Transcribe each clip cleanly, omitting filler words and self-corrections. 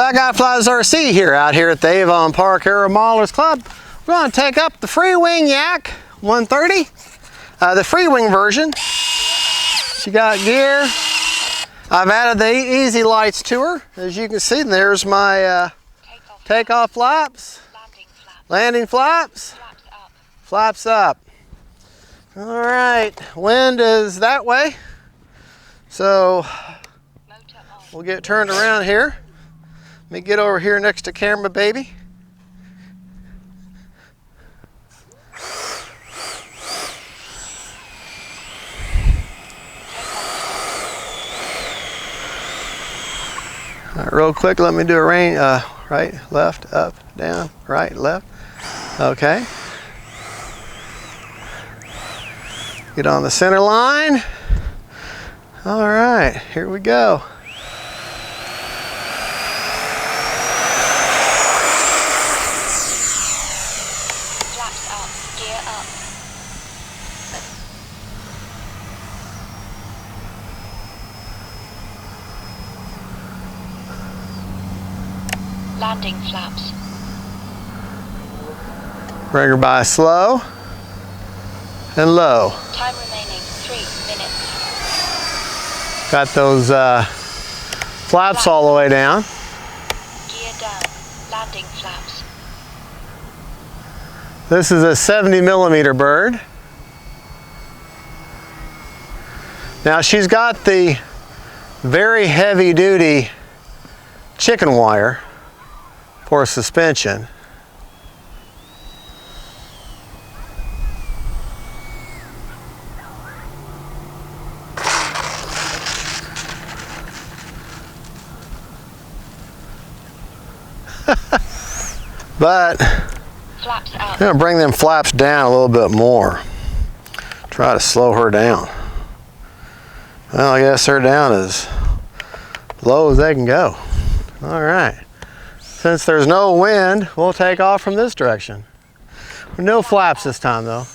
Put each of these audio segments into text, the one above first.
Fat Guy Flies RC here, out here at the Avon Park Aero Modelers Club. We're going to take up the FREEWING YAK-130, the FREEWING version. She got gear. I've added the easy lights to her. As you can see, there's my takeoff flaps, landing flaps, flaps up. All right, wind is that way. So we'll get turned around here. Let me get over here next to camera, baby. All right, real quick, let me do a range, right, left, up, down, right, left. Okay. Get on the center line. All right, here we go. Flaps up, gear up. Landing flaps. Bring her by slow and low. Time remaining 3 minutes. Got those flaps all the way down. Gear down. Landing flaps. This is a 70mm bird. Now she's got the very heavy duty chicken wire for suspension. But Flaps I'm up. gonna bring them flaps down a little bit more. Try to slow her down. Well, I guess they're down as low as they can go. All right. Since there's no wind, we'll take off from this direction. No flaps this time though.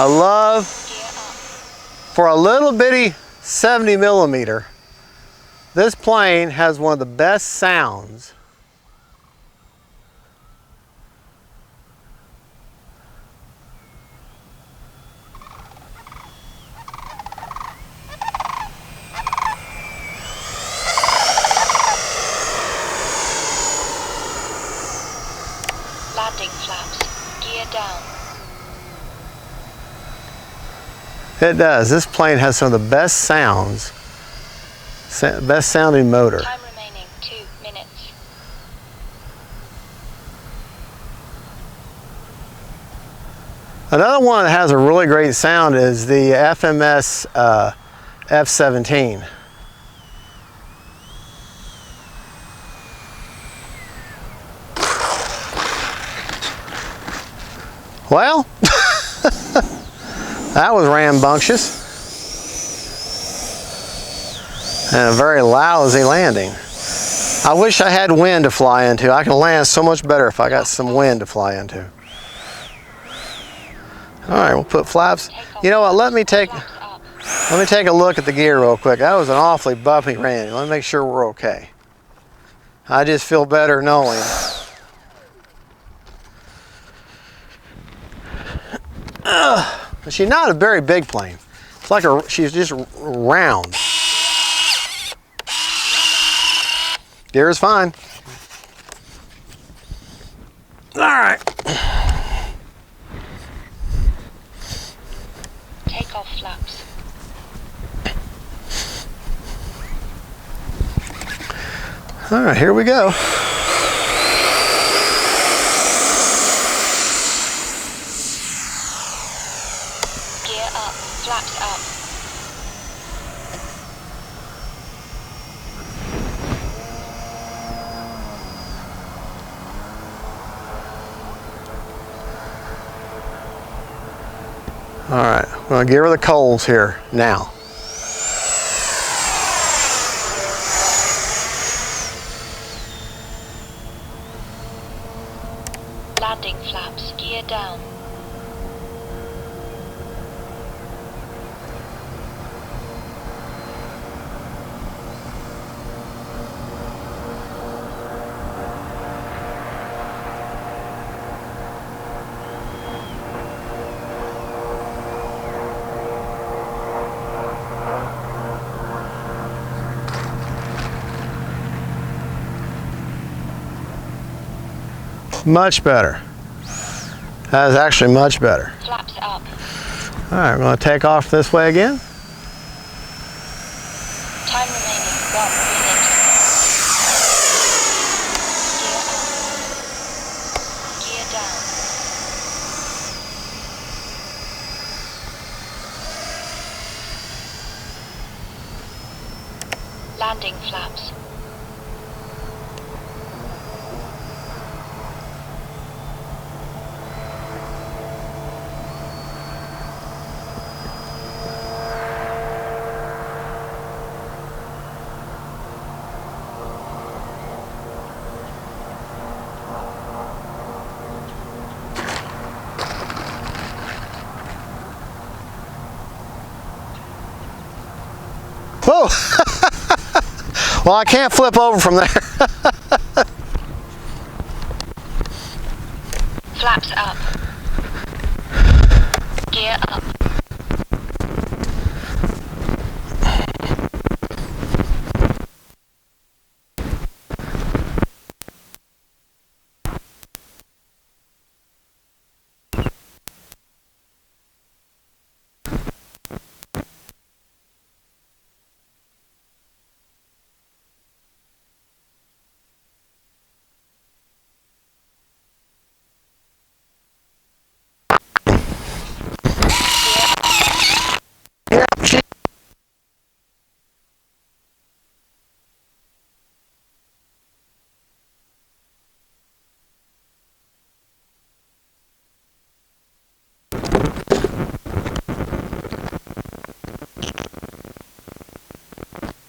I love, Gear up. for a little bitty 70mm, this plane has one of the best sounds. Landing flaps. Gear down. It does. This plane has some of the best sounds, best sounding motor. Time remaining 2 minutes. Another one that has a really great sound is the FMS F-17. Well, that was rambunctious and a very lousy landing. I wish I had wind to fly into. I can land so much better if I got some wind to fly into. All right, we'll put flaps. You know what? Let me take a look at the gear real quick. That was an awfully bumpy landing. Let me make sure we're okay. I just feel better knowing. She's not a very big plane. It's like she's just round. Gear is fine. All right. Take off flaps. All right, here we go. Gear up. Flaps up. All right, I'm gonna give her the coals here now. Landing flaps. Gear down. Much better. That is actually much better. Flaps up. All right, we're going to take off this way again. Time remaining 1 minute. Gear up. Gear down. Landing flaps. Whoa! Well, I can't flip over from there. Flaps up. Gear up.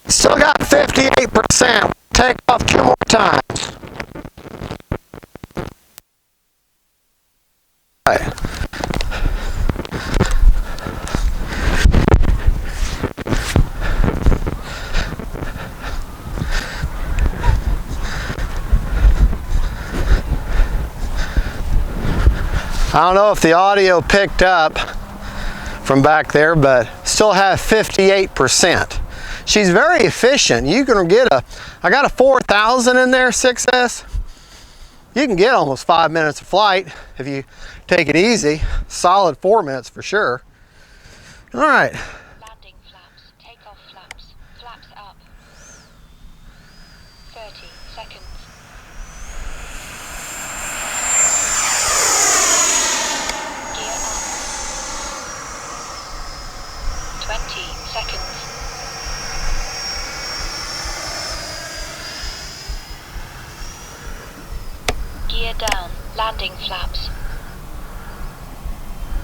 Still got 58%. Take off 2 more times. All right. I don't know if the audio picked up from back there, but still have 58%. She's very efficient. You can get I got a 4000 in there, 6S. You can get almost 5 minutes of flight if you take it easy. Solid 4 minutes for sure. All right. Landing flaps. Take off flaps. Flaps up. 30 seconds. Gear up. 20 seconds. Gear down. Landing flaps.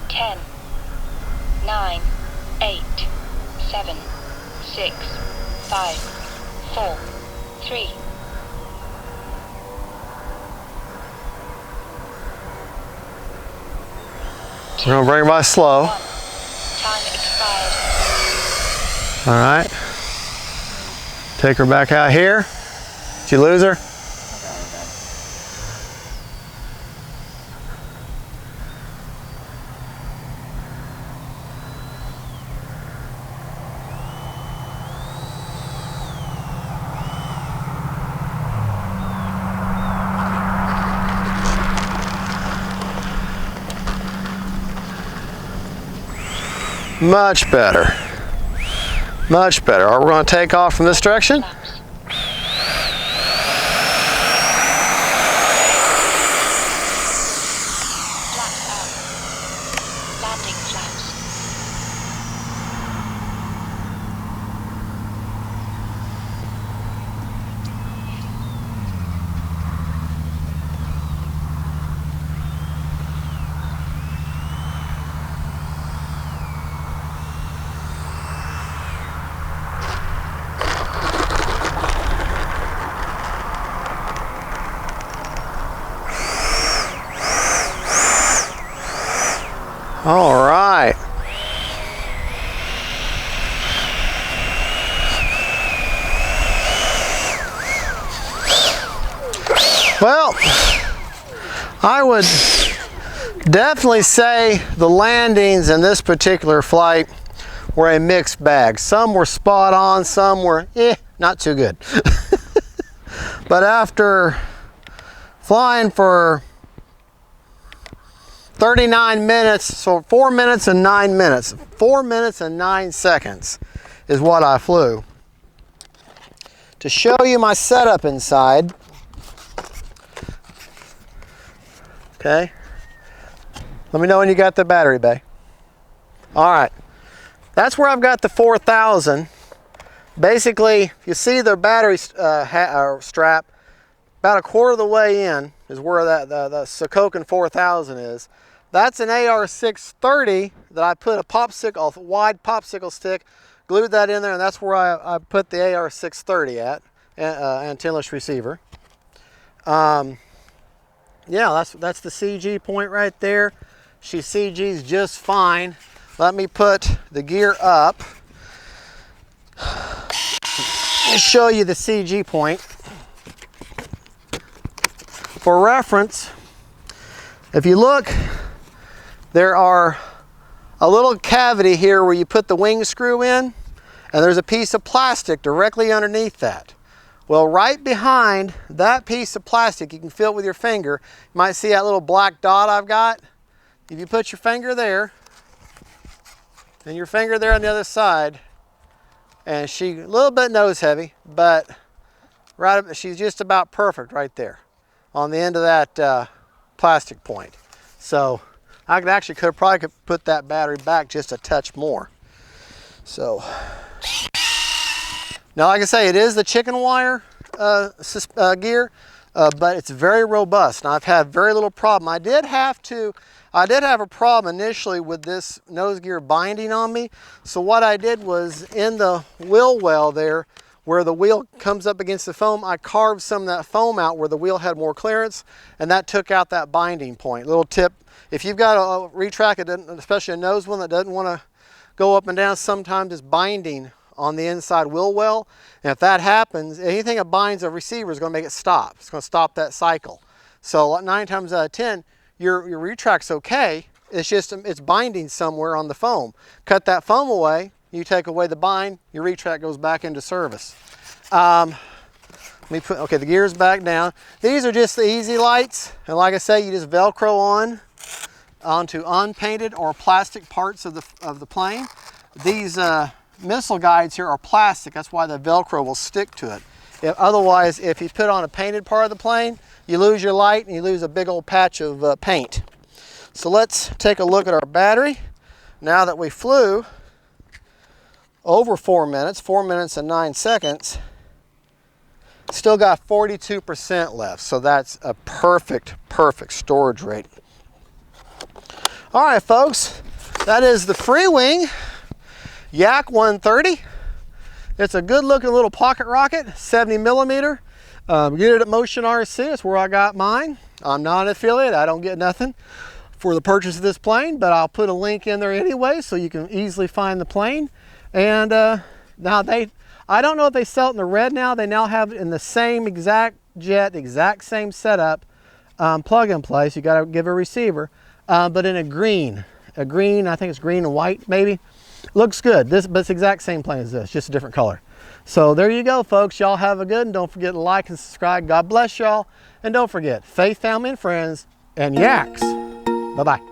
10, 9, 8, 7, 6, 5, 4, 3. We're gonna bring it by slow. 1. Time expired. All right. Take her back out here. Did you lose her? Much better. Much better. All right, we're going to take off from this direction. Flaps. Flaps up. Landing flaps. All right. Well, I would definitely say the landings in this particular flight were a mixed bag. Some were spot on, some were not too good. But after flying for 39 minutes, so 4 minutes and 9 minutes. 4 minutes and 9 seconds is what I flew. To show you my setup inside, okay, let me know when you got the battery bay. All right, that's where I've got the 4000. Basically, you see the battery strap, about a quarter of the way in is where the Sokokin 4000 is. That's an AR630 that I put a wide popsicle stick, glued that in there, and that's where I put the AR630 at, antennaless receiver. Yeah, that's the CG point right there. She CG's just fine. Let me put the gear up and show you the CG point. For reference, if you look, there are a little cavity here where you put the wing screw in, and there's a piece of plastic directly underneath that. Well, right behind that piece of plastic, you can feel it with your finger. You might see that little black dot I've got. If you put your finger there, and your finger there on the other side, and she a little bit nose heavy, but she's just about perfect right there on the end of that plastic point. So I could probably put that battery back just a touch more. So now, like I say, it is the chicken wire gear, but it's very robust. Now, I've had very little problem. I did have a problem initially with this nose gear binding on me. So what I did was, in the wheel well there, where the wheel comes up against the foam, I carved some of that foam out where the wheel had more clearance, and that took out that binding point. Little tip, if you've got a retract, especially a nose one that doesn't want to go up and down, sometimes it's binding on the inside wheel well. And if that happens, anything that binds a receiver is going to make it stop. It's going to stop that cycle. So 9 times out of 10, your retract's okay. It's just, it's binding somewhere on the foam. Cut that foam away, you take away the bind, your retract goes back into service. Let me put, okay, the gear's back down. These are just the easy lights. And like I say, you just Velcro onto unpainted or plastic parts of the plane. These missile guides here are plastic. That's why the Velcro will stick to it. Otherwise, if you put on a painted part of the plane, you lose your light and you lose a big old patch of paint. So let's take a look at our battery. Now that we flew over 4 minutes, 4 minutes and 9 seconds, still got 42% left. So that's a perfect storage rate. All right, folks, that is the FREEWING YAK-130. It's a good looking little pocket rocket, 70 millimeter. Get it at Motion RC, that's where I got mine. I'm not an affiliate, I don't get nothing for the purchase of this plane, but I'll put a link in there anyway so you can easily find the plane. And now I don't know if they sell it in the red now. They now have it in the same exact jet, exact same setup, plug and play, so you gotta give a receiver, but in a green, I think it's green and white maybe. Looks good, but it's the exact same plane as this, just a different color. So there you go, folks. Y'all have a good, and don't forget to like and subscribe. God bless y'all, and don't forget, faith, family, and friends, and yaks. Bye-bye.